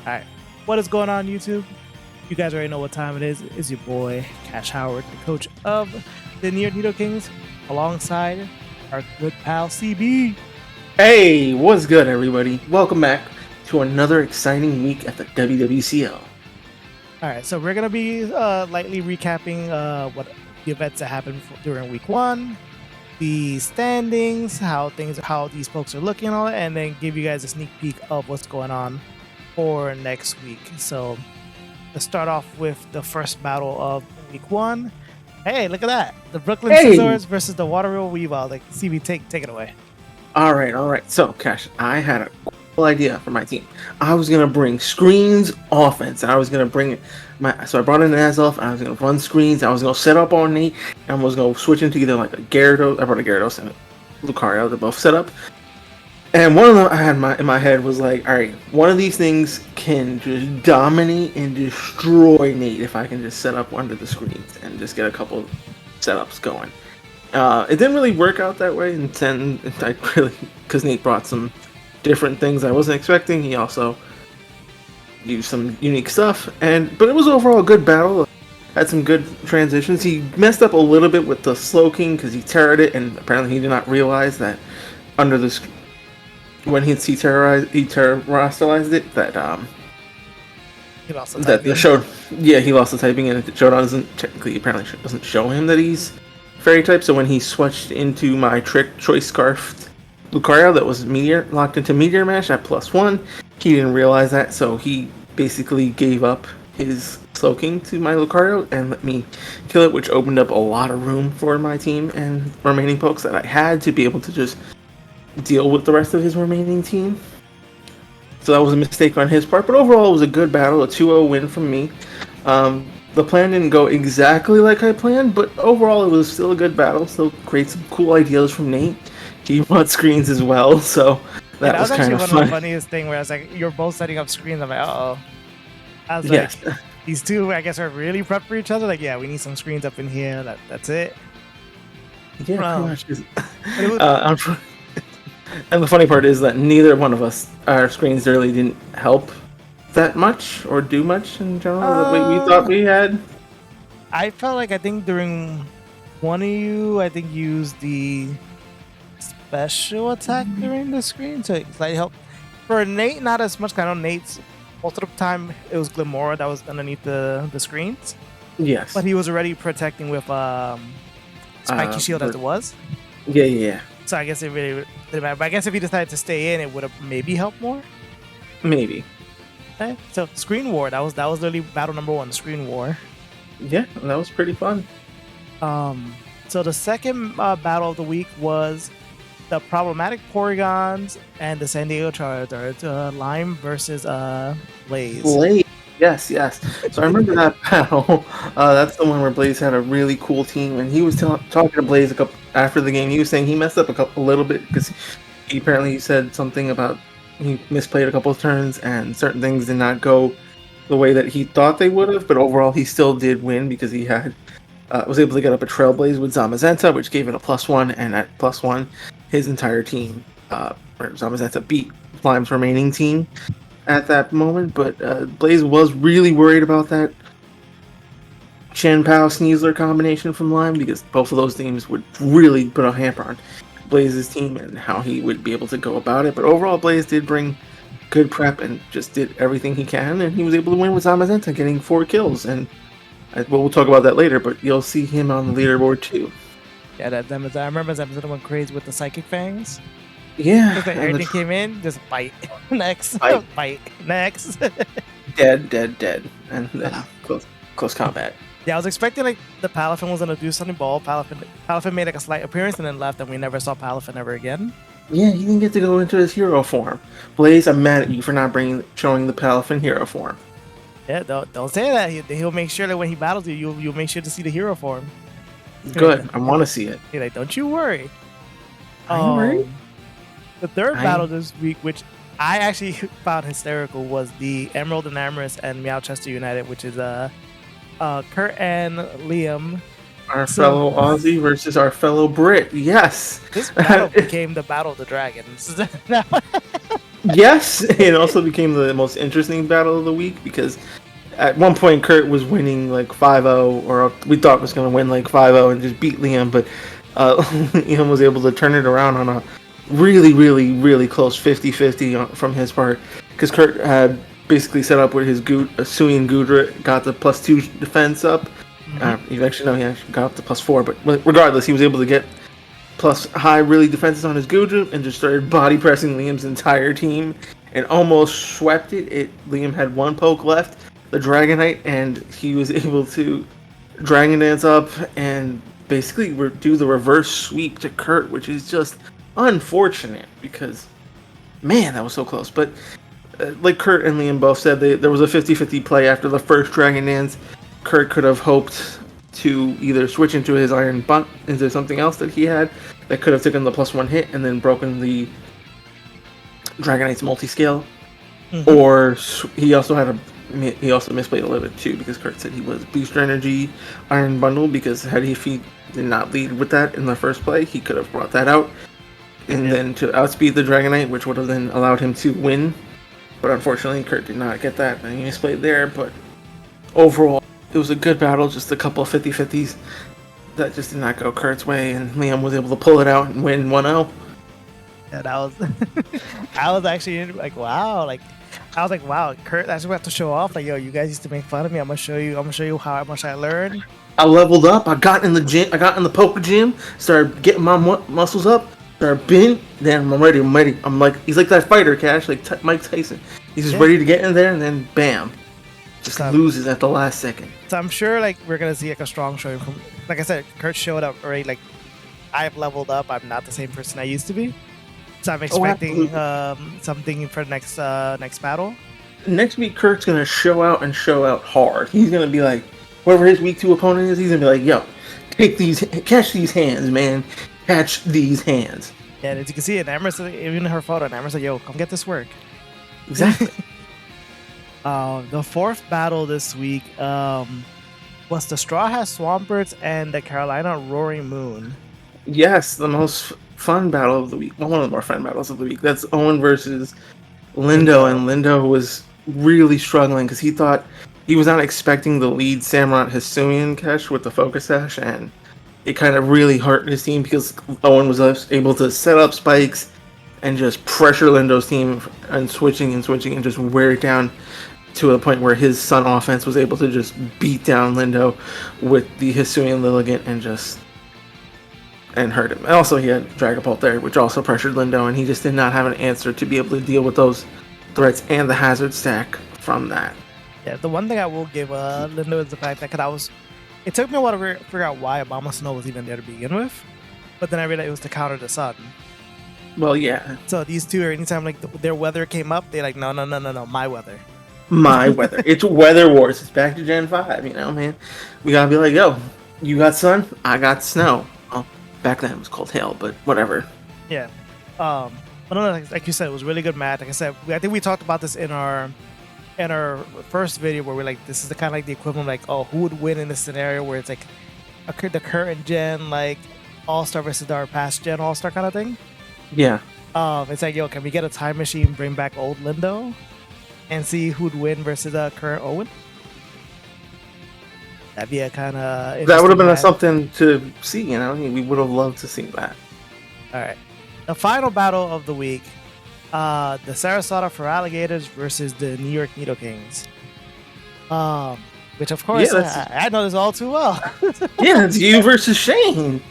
All right, what is going on, YouTube? You guys already know what time it is. It's your boy Kash Howard, the coach of the Near Kings, alongside our good pal CB. Hey, what's good, everybody? Welcome back to another exciting week at the WWCL. All right, so we're gonna be lightly recapping what the events that happened during week one, the standings, how these folks are looking, all that, and then give you guys a sneak peek of what's going on for next week. So let's start off with the first battle of week one. Hey, look at that! The Brooklyn Scissors versus the Waterville Weavile. Like, CB, take it away. All right. So, Cash, I had a cool idea for my team. I was gonna bring screens offense. I was gonna bring so I brought in an Azelf. I was gonna run screens. I was gonna set up on Nate, and I was gonna switch into either like a Gyarados. I brought a Gyarados and a Lucario. They're both set up. And one of them I had in my head was like, all right, one of these things can just dominate and destroy Nate if I can just set up under the screens and just get a couple setups going. It didn't really work out that way, and then because Nate brought some different things I wasn't expecting. He also used some unique stuff, but it was overall a good battle. Had some good transitions. He messed up a little bit with the Slowking because he terrored it, and apparently he did not realize that under the when he terrorized it, that He lost the that typing. He lost the typing, and Showdown doesn't show him that he's Fairy type. So when he switched into my Trick Choice Scarfed Lucario that was locked into Meteor Mash at +1, he didn't realize that, so he basically gave up his Slowking to my Lucario and let me kill it, which opened up a lot of room for my team and remaining pokes that I had to be able to just deal with the rest of his remaining team. So that was a mistake on his part, but overall it was a good battle, a 2-0 win from me. The plan didn't go exactly like I planned, but overall it was still a good battle. Still create some cool ideas from Nate. He brought screens as well, so that was kind of fun. One of the funniest thing where I was like, you're both setting up screens. I'm like, uh-oh. I was like, these two, I guess, are really prepped for each other. Like, yeah, we need some screens up in here. That's it. Yeah, pretty much. And the funny part is that neither one of us, our screens really didn't help that much or do much in general the way we thought we had. I felt like I think during one of you, used the special attack during the screen to slightly help. For Nate, not as much. I know Nate's most of the time it was Glimora that was underneath the screens. Yes, but he was already protecting with Spiky Shield as it was. Yeah. So I guess it really didn't matter. But I guess if he decided to stay in, it would have maybe helped more. Maybe. Okay. So Screen War, that was literally battle number 1, the Screen War. Yeah, that was pretty fun. So the second battle of the week was the problematic Porygons and the San Diego Chargers, Lime versus Blaze. Yes. So I remember that battle. That's the one where Blaze had a really cool team, and he was talking to Blaze after the game. He was saying he messed up a little bit because he apparently said something about he misplayed a couple of turns and certain things did not go the way that he thought they would have. But overall, he still did win because he had was able to get up a Trailblaze with Zamazenta, which gave it a +1, and at +1, his entire team, or Zamazenta, beat Lime's remaining team at that moment. But Blaze was really worried about that Shen-Pao Sneasler combination from Lime because both of those teams would really put a hamper on Blaze's team and how he would be able to go about it. But overall, Blaze did bring good prep and just did everything he can, and he was able to win with Zamazenta, getting 4 kills. And we'll talk about that later, but you'll see him on the leaderboard too. Yeah, I remember Zamazenta went crazy with the Psychic Fangs. Yeah. Everything came in, just bite. Next. Bite. Next. Dead. And then close combat. Yeah, I was expecting like the Palafin was gonna do something, but Palafin made like a slight appearance and then left, and we never saw Palafin ever again. Yeah, he didn't get to go into his hero form. Blaze, I'm mad at you for not showing the Palafin hero form. Yeah, don't say that. He'll make sure that when he battles you, you'll make sure to see the hero form. Good, I want to see it. He's like, don't you worry. I'm worried. The third battle this week, which I actually found hysterical, was the Emerald and Amorous and Meowchester United, which is Kurt and Liam. Our fellow Aussie versus our fellow Brit. Yes. This battle became the Battle of the Dragons. Yes, it also became the most interesting battle of the week because at one point Kurt was winning like 5-0, or we thought was going to win like 5-0 and just beat Liam, but Liam was able to turn it around on a really, really, really close 50-50 from his part because Kurt had basically set up where his Suian Gudra got the +2 defense up. He actually got up to +4, but regardless, he was able to get plus high really defenses on his Gudra and just started body pressing Liam's entire team and almost swept it. Liam had one poke left, the Dragonite, and he was able to Dragon Dance up and basically do the reverse sweep to Kurt, which is just unfortunate because, man, that was so close. But like Kurt and Liam both said, there was a 50-50 play after the first Dragon Dance. Kurt could have hoped to either switch into his Iron Bunt into something else that he had that could have taken the +1 hit and then broken the Dragonite's multi-scale, or he also misplayed a little bit too because Kurt said he was Booster Energy Iron Bundle because if he did not lead with that in the first play, he could have brought that out and then to outspeed the Dragonite, which would have then allowed him to win. But unfortunately, Kurt did not get that and he misplayed there. But overall, it was a good battle, just a couple of 50-50s that just did not go Kurt's way, and Liam was able to pull it out and win 1-0. Yeah, that was. I was actually like, wow, wow, Kurt actually have to show off. Like, yo, you guys used to make fun of me. I'm gonna show you how much I learned. I leveled up. I got in the gym. I got in the poker gym. Started getting my muscles up. Started bending. Then I'm ready. I'm like, he's like that fighter, Cash, like Mike Tyson. He's just ready to get in there, and then bam, just loses at the last second. So I'm sure like we're gonna see like a strong showing from. Like I said, Kurt showed up already. Like I've leveled up. I'm not the same person I used to be. So I'm expecting something for next battle. Next week, Kurt's gonna show out hard. He's gonna be like, whoever his week 2 opponent is, he's gonna be like, yo, catch these hands, man, catch these hands. Yeah, and as you can see, Amber said, even her photo, Amber said, yo, come get this work. Exactly. The fourth battle this week was the Straw Hat Swampert and the Carolina Roaring Moon. Yes, the most fun battle of the week. Well, one of the more fun battles of the week. That's Owen versus Lindo, and Lindo was really struggling because he thought he was not expecting the lead Samurott Hisuian catch with the Focus Sash, and it kind of really hurt his team because Owen was able to set up spikes and just pressure Lindo's team and switching and just wear it down to a point where his Sun offense was able to just beat down Lindo with the Hisuian Lilligant and hurt him. And also he had Dragapult there, which also pressured Lindo, and he just did not have an answer to be able to deal with those threats and the hazard stack from that. Yeah, the one thing I will give Lindo is the fact that it took me a while to figure out why Obama Snow was even there to begin with, but then I realized it was to counter the Sun. Well, yeah. So these two, anytime like their weather came up, they're like, no, my weather. My weather. It's Weather Wars. It's back to Gen 5, man. We gotta be like, yo, you got sun, I got snow. Well, back then it was called hail, but whatever. Yeah. But no, like you said, it was really good match. Like I said, I think we talked about this in our first video where we're like, this is the kind of like the equivalent of like, oh, who would win in this scenario where it's like the current gen like All-Star versus our past gen All-Star kind of thing. Yeah. It's like, yo, can we get a time machine, bring back old Lindo, and see who'd win versus current Owen? That'd be a kind of that would have been something to see. We would have loved to see that. All right, the final battle of the week, the Sarasota for Alligators versus the New York Needle Kings. Which of course I know this all too well. Yeah, it's you versus Shane.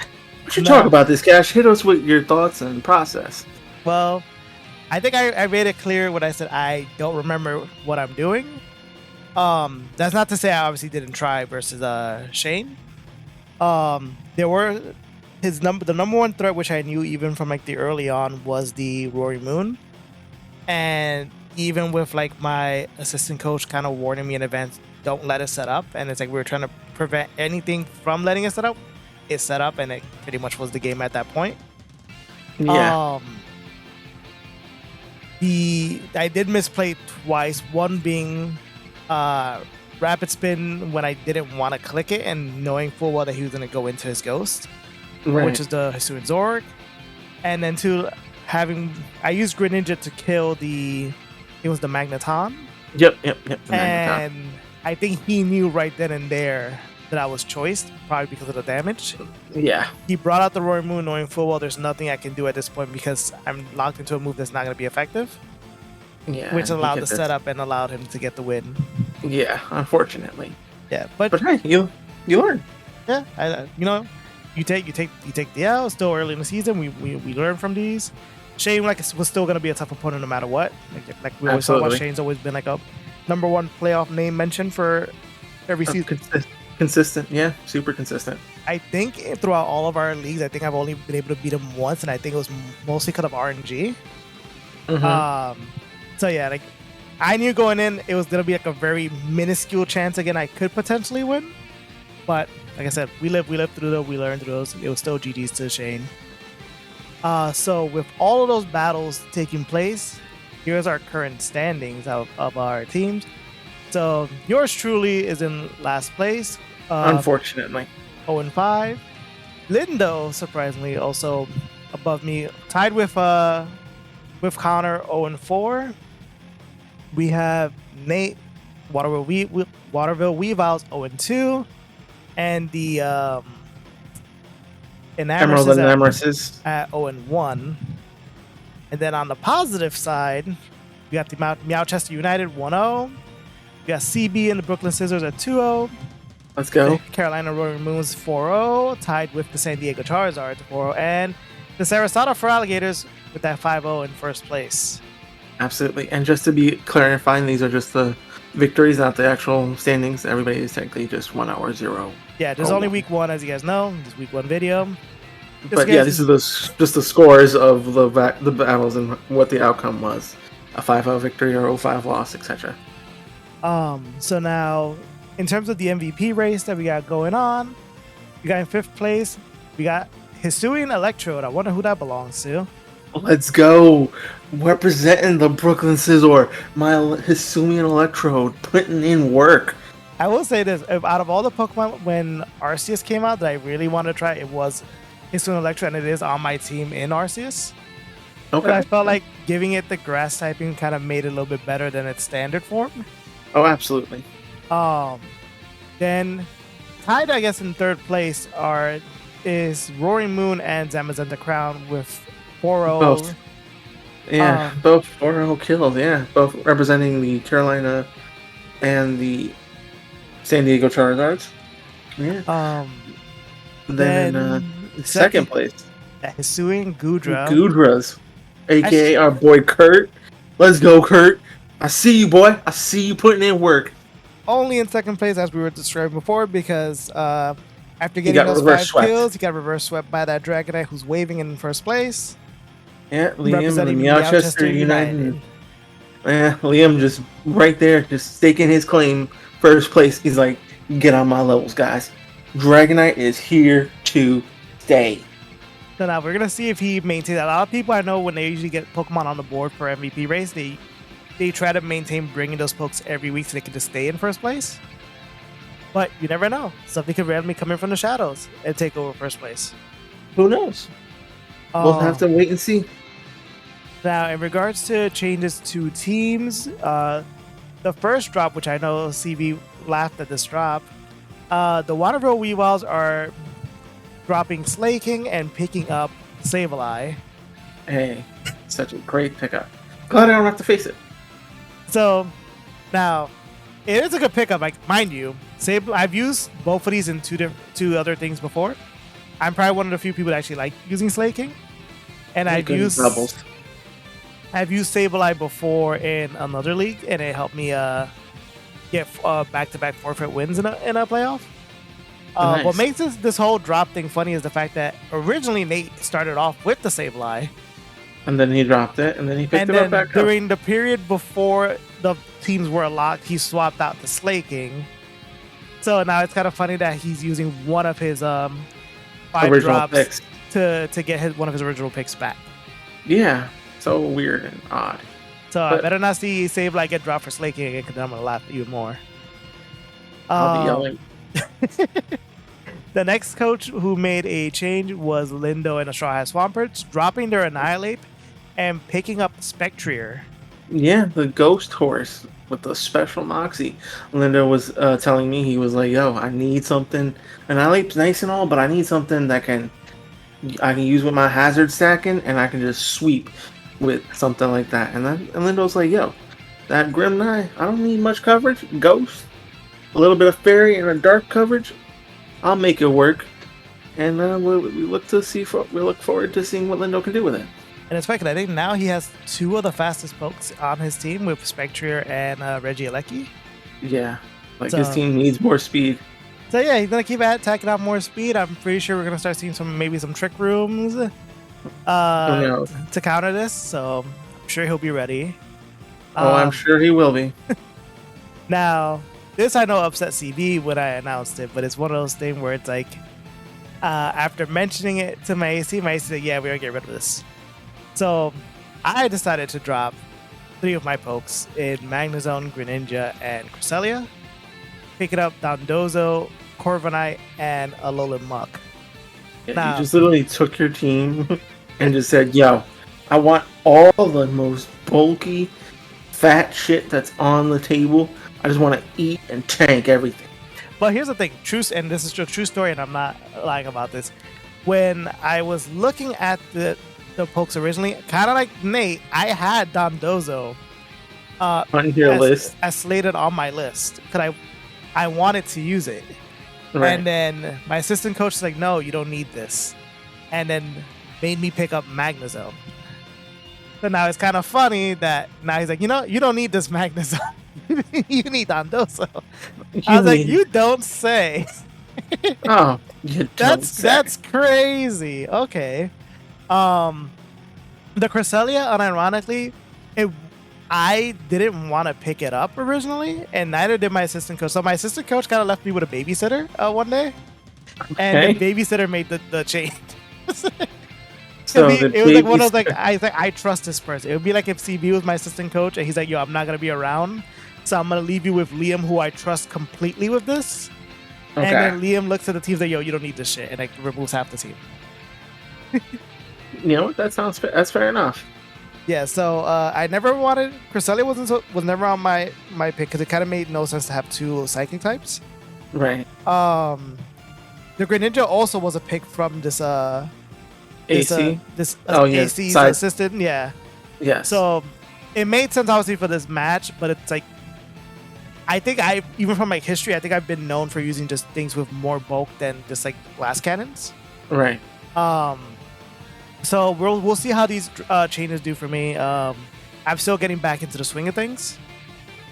We should talk about this, Cash. Hit us with your thoughts and process. Well, I think I made it clear when I said I don't remember what I'm doing. That's not to say I obviously didn't try versus Shane. There were the number one threat which I knew even from like the early on was the Roaring Moon, and even with like my assistant coach kind of warning me in advance, don't let it set up, and it's like we were trying to prevent anything from letting it set up. It set up, and it pretty much was the game at that point. Yeah. I did misplay twice. One being rapid spin when I didn't want to click it, and knowing full well that he was going to go into his ghost, which is the Hisuian Zorg. And then two, I used Greninja to kill it was the Magneton, Yep. The Magneton. and I think he knew right then and there that I was choiced, probably because of the damage. Yeah. He brought out the Roaring Moon, knowing full well there's nothing I can do at this point because I'm locked into a move that's not going to be effective. Yeah. Which allowed the setup and allowed him to get the win. Yeah, unfortunately. Yeah, but hey, you learn. Yeah, you take the L. Still early in the season, we learn from these. Shane was still gonna be a tough opponent no matter what. Like we always talk about, Shane's always been like a #1 playoff name mention for every season. Consistent, yeah, super consistent. I think throughout all of our leagues, I think I've only been able to beat him once, and I think it was mostly because of RNG. So yeah, like I knew going in, it was gonna be like a very minuscule chance again I could potentially win, but like I said, we lived through those, we learned through those. It was still GG's to Shane. So with all of those battles taking place, here's our current standings of our teams. So yours truly is in last place. Unfortunately. 0-5. Lindo, surprisingly, also above me, tied with Connor, 0-4. We have Nate, Waterville Weaviles, 0-2. And the Emerald and Emeralds at 0-1. And then on the positive side, we got the Meowchester United 1-0. We got CB and the Brooklyn Scissors at 2-0. Let's go. The Carolina Roaring Moons 4-0, tied with the San Diego Charizard 4-0, and the Sarasota for Alligators with that 5-0 in first place. Absolutely. And just to be clarifying, these are just the victories, not the actual standings. Everybody is technically just 1 hour 0. Yeah, there's only week 1, as you guys know. This week 1 video. But yeah, this is just the scores of the battles and what the outcome was. A 5-0 victory or 0-5 loss, etc. So now, in terms of the MVP race that we got going on, we got in 5th place, we got Hisuian Electrode. I wonder who that belongs to. Let's go. Representing the Brooklyn Scissor, my Hisuian Electrode, putting in work. I will say this, out of all the Pokemon, when Arceus came out that I really wanted to try, it was Hisuian Electrode, and it is on my team in Arceus. Okay. But I felt like giving it the grass typing kind of made it a little bit better than its standard form. Oh, absolutely. Then tied, I guess, in 3rd place is Roaring Moon and Zamazenta Crown with 4-0. Both. Yeah, both 4-0 kills. Yeah, both representing the Carolina and the San Diego Charizards. Yeah. Then second place, Hisuian Goodra. Goodras, aka our boy Kurt. Let's go, Kurt. I see you, boy. I see you putting in work. Only in 2nd place, as we were describing before, because after getting those 5 kills, he got reverse swept by that Dragonite who's waving in 1st place. Yeah, Liam, the Meowchester United. Yeah, Liam just right there, just staking his claim. 1st place. He's like, get on my levels, guys. Dragonite is here to stay. So now we're going to see if he maintains. A lot of people I know, when they usually get Pokemon on the board for MVP race, they try to maintain bringing those pokes every week so they can just stay in 1st place. But you never know. Something could randomly come in from the shadows and take over 1st place. Who knows? We'll have to wait and see. Now, in regards to changes to teams, the first drop, which I know CB laughed at this drop, the Waterville Weaviles are dropping Slaking and picking up Sableye. Hey, such a great pickup. Glad I don't have to face it. So, now, it is a good pickup. Like, mind you, I've used both of these in two other things before. I'm probably one of the few people that actually like using Slaking. And I've used Sableye before in another league, and it helped me get back-to-back forfeit wins in a playoff. Nice. What makes this whole drop thing funny is the fact that originally Nate started off with the Sableye. And then he dropped it, and then he picked it up back up. During the period before the teams were locked, he swapped out the Slaking. So now it's kind of funny that he's using one of his 5 original drops picks to get one of his original picks back. Yeah, so weird and odd. So I better not see Sableye get dropped for Slaking again, because then I'm going to laugh even more. I'll be yelling. The next coach who made a change was Lindo and Straw Hat Swampert, dropping their Annihilate and picking up Spectrier. Yeah, the ghost horse with the special moxie. Lindo was telling me, he was like, "Yo, I need something, and I like nice and all, but I need something that I can use with my hazard stacking, and I can just sweep with something like that." And Lindo's like, "Yo, that Grim Knight, I don't need much coverage. Ghost, a little bit of fairy, and a dark coverage. I'll make it work." And we look forward to seeing what Lindo can do with it. And it's funny 'cause I think now he has two of the fastest pokes on his team with Spectrier and Regieleki. Yeah, like his team needs more speed. So yeah, he's gonna keep tacking out more speed. I'm pretty sure we're gonna start seeing maybe some trick rooms to counter this. So I'm sure he'll be ready. I'm sure he will be. Now, this I know upset CB when I announced it, but it's one of those things where it's like, after mentioning it to my AC said, "Yeah, we're gonna get rid of this." So I decided to drop 3 of my pokes in Magnezone, Greninja, and Cresselia, picking up Dondozo, Corviknight, and Alolan Muck. Yeah, now, you just literally took your team and just said, "Yo, I want all the most bulky, fat shit that's on the table. I just want to eat and tank everything." But here's the thing, and this is a true story, and I'm not lying about this. When I was looking at the pokes originally, kind of like Nate, I had Dondozo on your list. I slated on my list because I wanted to use it. Right. And then my assistant coach was like, "No, you don't need this," and then made me pick up Magnezone. So now it's kind of funny that now he's like, "You know, you don't need this Magnezone. You need Dondozo." I was like, "You don't say." Oh, you don't say. That's crazy. Okay. The Cresselia, unironically, I didn't want to pick it up originally, and neither did my assistant coach. So my assistant coach kind of left me with a babysitter one day, and the babysitter made the change. So it was like one of those, like, I trust this person. It would be like if CB was my assistant coach, and he's like, "Yo, I'm not gonna be around, so I'm gonna leave you with Liam, who I trust completely with this." Okay. And then Liam looks at the team, like, "Yo, you don't need this shit," and like removes half the team. You know what? That's fair enough. Yeah, so I never wanted Cresselia was never on my pick because it kind of made no sense to have 2 psychic types. Right. The Greninja also was a pick from this AC. AC's assistant. Yeah. Yes. So it made sense obviously for this match, but it's like I think even from my history, I think I've been known for using just things with more bulk than just like blast cannons. Right. So we'll see how these changes do for me. I'm still getting back into the swing of things.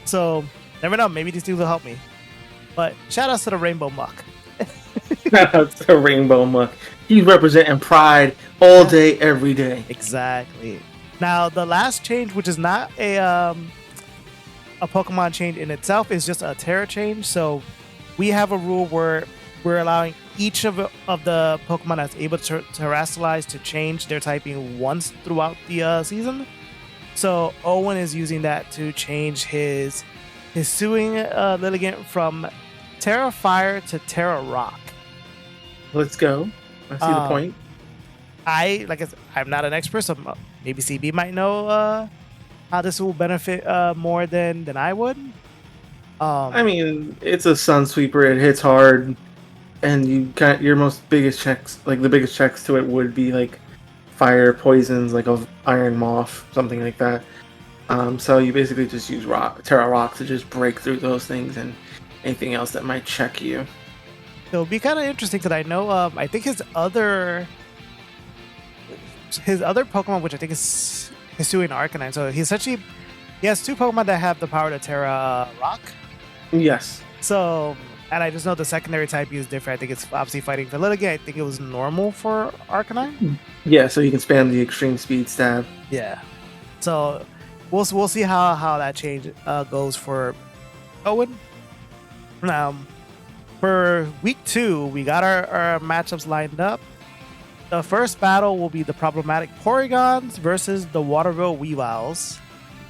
So never know, maybe these things will help me. But shout outs to the Rainbow Muck. Shout out to the Rainbow Muck. He's representing pride all day, every day. Exactly. Now the last change, which is not a Pokemon change in itself, is just a Terra change. So we have a rule where we're allowing each of the Pokemon that's able to terrestrialize to change their typing once throughout the season. So Owen is using that to change his Suing Lilligant from Terra Fire to Terra Rock. Let's go. I see the point. I'm not an expert, so maybe CB might know how this will benefit more than I would. I mean, it's a Sun Sweeper. It hits hard. And you got your the biggest checks to it would be like fire, poisons, like of Iron Moth, something like that. So you basically just use Terra Rock to just break through those things and anything else that might check you. It'll be kind of interesting because I know I think his other Pokemon, which I think is Hisuian Arcanine. So he has 2 Pokemon that have the power to Terra Rock. Yes. So. And I just know the secondary type is different. I think it's obviously fighting for Lilligant. I think it was normal for Arcanine. Yeah, so you can spam the extreme speed stab. Yeah. So we'll see how that change goes for Owen. Now, for week 2, we got our matchups lined up. The first battle will be the problematic Porygons versus the Waterville Weaviles.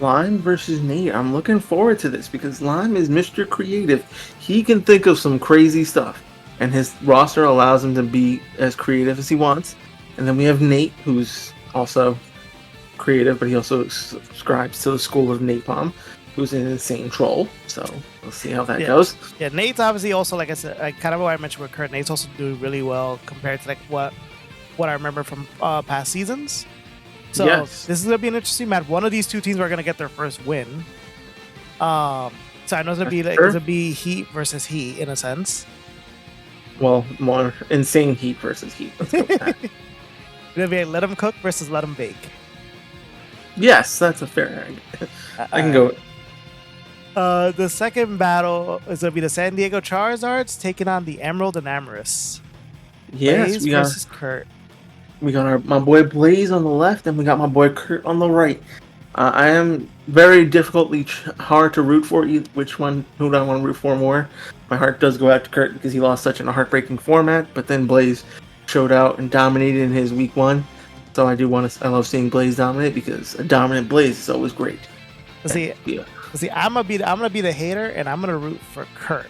Lime versus Nate. I'm looking forward to this because Lime is Mr. Creative. He can think of some crazy stuff, and his roster allows him to be as creative as he wants. And then we have Nate, who's also creative, but he also subscribes to the school of Napalm, who's an insane troll. So we'll see how that goes. Yeah, Nate's obviously also, like I said, like kind of what I mentioned with Kurt. Nate's also doing really well compared to like what I remember from past seasons. So this is gonna be an interesting match. One of these two teams are gonna get their first win. So I know it's gonna be like it's gonna be Heat versus Heat in a sense. Well, more insane Heat versus Heat. Let's go with that. It's gonna be a let them cook versus let them bake. Yes, that's a fair argument. I can go. The second battle is gonna be the San Diego Charizards taking on the Emerald and Amorous. Yes, Blaze versus Kurt. We got my boy Blaze on the left, and we got my boy Kurt on the right. I am very difficultly hard to root for. Who do I want to root for more? My heart does go out to Kurt because he lost such a heartbreaking format, but then Blaze showed out and dominated in his week 1. So I love seeing Blaze dominate because a dominant Blaze is always great. See, I'm gonna be the hater, and I'm gonna root for Kurt.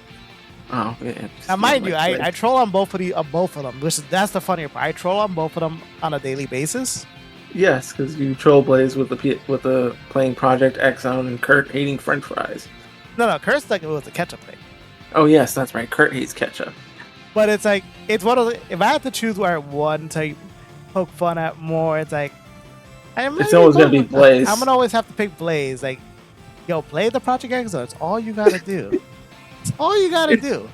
Oh yeah. Now, mind you, I troll on both of them. That's the funnier part. I troll on both of them on a daily basis. Yes, because you troll Blaze with the playing Project X on and Kurt hating French fries. No, Kurt's like it was the ketchup thing. Oh yes, that's right. Kurt hates ketchup. But it's like it's one of the, if I had to choose where one to poke fun at more, it's like it's always gonna be Blaze. I'm gonna always have to pick Blaze. Like, yo, play the Project X. It's all you gotta do. It's all you gotta do.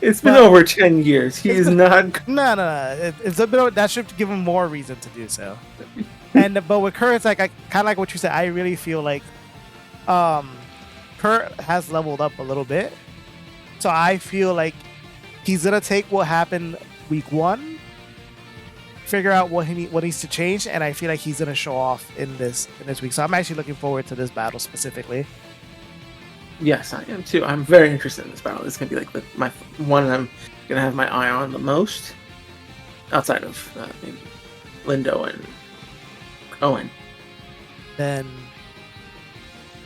It's been over 10 years. He is not. No. It's a bit. That should give him more reason to do so. But with Kurt, it's like I kind of like what you said. I really feel like, Kurt has leveled up a little bit, so I feel like he's gonna take what happened week 1, figure out what needs to change, and I feel like he's gonna show off in this week. So I'm actually looking forward to this battle specifically. Yes, I am too. I'm very interested in this battle. It's gonna be like my one I'm gonna have my eye on the most, outside of maybe Lindo and Owen. Then,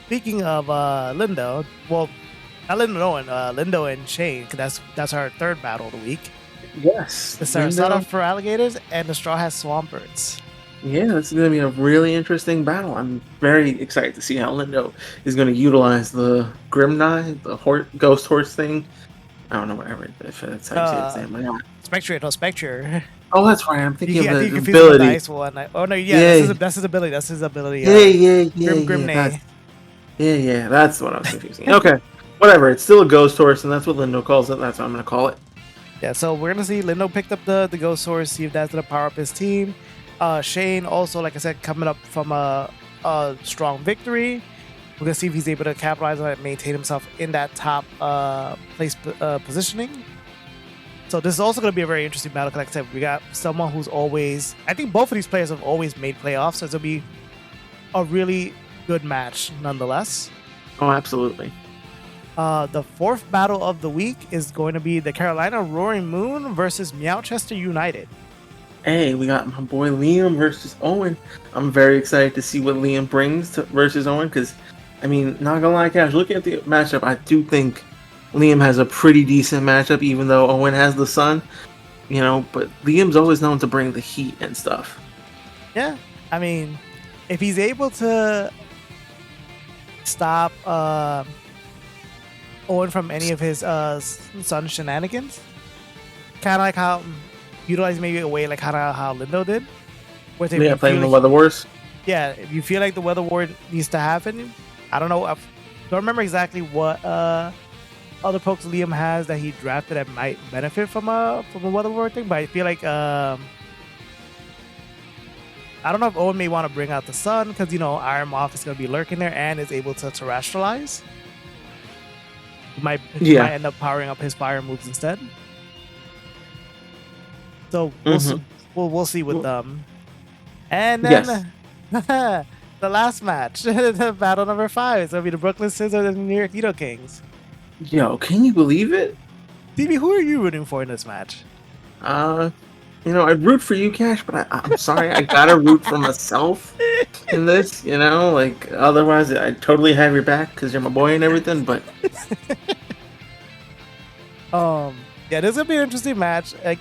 speaking of Lindo, well, not Lindo and Owen, Lindo and Shane, because that's our third battle of the week. Yes, The Sarasota for alligators and the Straw Hat Swampbirds. Yeah, this is going to be a really interesting battle. I'm very excited to see how Lindo is going to utilize the Grimnai, the ghost horse thing. I don't know whatever if that's how you say his name. Spectre. Oh, that's right. I'm thinking of the ability. The nice one. Oh no, that's his ability. That's his ability. Yeah. Grimnai. Yeah, that's what I was confusing. Okay, whatever. It's still a ghost horse, and that's what Lindo calls it. That's what I'm going to call it. Yeah, so we're going to see Lindo picked up the ghost horse, see if that's going to power up his team. Shane also, like I said, coming up from a strong victory. We're gonna see if he's able to capitalize on it and maintain himself in that top place positioning. So this is also going to be a very interesting battle. Like I said, we got someone who's always, I think both of these players have always made playoffs, so it's going to be a really good match nonetheless. Oh, absolutely. The fourth battle of the week is going to be the Carolina Roaring Moon versus Meowchester United. Hey, we got my boy Liam versus Owen. I'm very excited to see what Liam brings versus Owen, because, I mean, not gonna lie, Cash, looking at the matchup, I do think Liam has a pretty decent matchup, even though Owen has the sun, but Liam's always known to bring the heat and stuff. Yeah, I mean, if he's able to stop Owen from any of his sun shenanigans, kind of like how utilize maybe a way like how Lindo did. Playing the Weather Wars. Yeah, if you feel like the Weather War needs to happen, I don't know. I don't remember exactly what other pokes Liam has that he drafted that might benefit from a Weather War thing, but I feel like I don't know if Owen may want to bring out the sun because Iron Moth is going to be lurking there and is able to terrestrialize. He might end up powering up his fire moves instead. So we'll see with them. And then the last match, the battle number 5, it's gonna be the Brooklyn Scissors and the New York Nido Kings. can you believe it? who are you rooting for in this match? I'd root for you, Cash, but I'm sorry, I gotta root for myself in this. Otherwise I'd totally have your back because you're my boy and everything. But yeah, this is gonna be an interesting match. Like,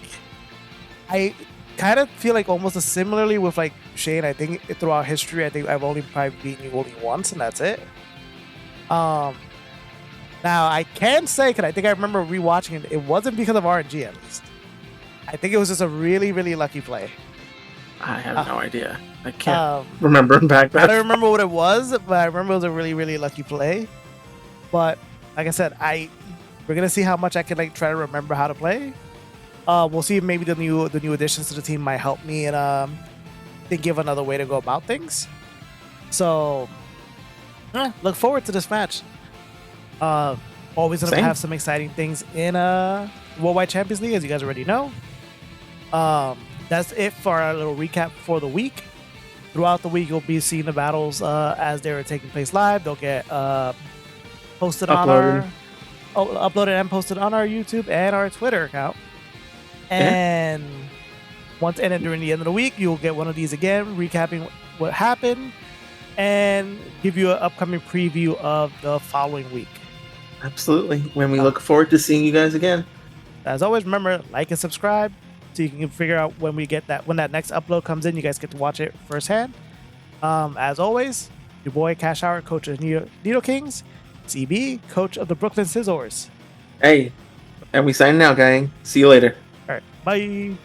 kind of feel like almost similarly with like Shane. I think throughout history, I think I've only probably beaten you only once, and that's it. Now I can say, because I think I remember rewatching it, it wasn't because of RNG at least. I think it was just a really, really lucky play. I have no idea. I can't remember back then. I don't remember what it was, but I remember it was a really, really lucky play. But like I said, we're gonna see how much I can like try to remember how to play. We'll see if maybe the new additions to the team might help me and think of another way to go about things. So look forward to this match. Always gonna have some exciting things in Worldwide Champions League, as you guys already know. That's it for our little recap for the week. Throughout the week, you'll be seeing the battles as they were taking place live. They'll get posted uploaded and posted on our YouTube and our Twitter account. And then during the end of the week, you'll get one of these again, recapping what happened and give you an upcoming preview of the following week. Absolutely. When we look forward to seeing you guys again. As always, remember, like and subscribe so you can figure out when that next upload comes in. You guys get to watch it firsthand. As always, your boy Cash Hour, coach of Needle Kings, CB, coach of the Brooklyn Scissors. Hey, and we sign now, gang. See you later. All right, bye.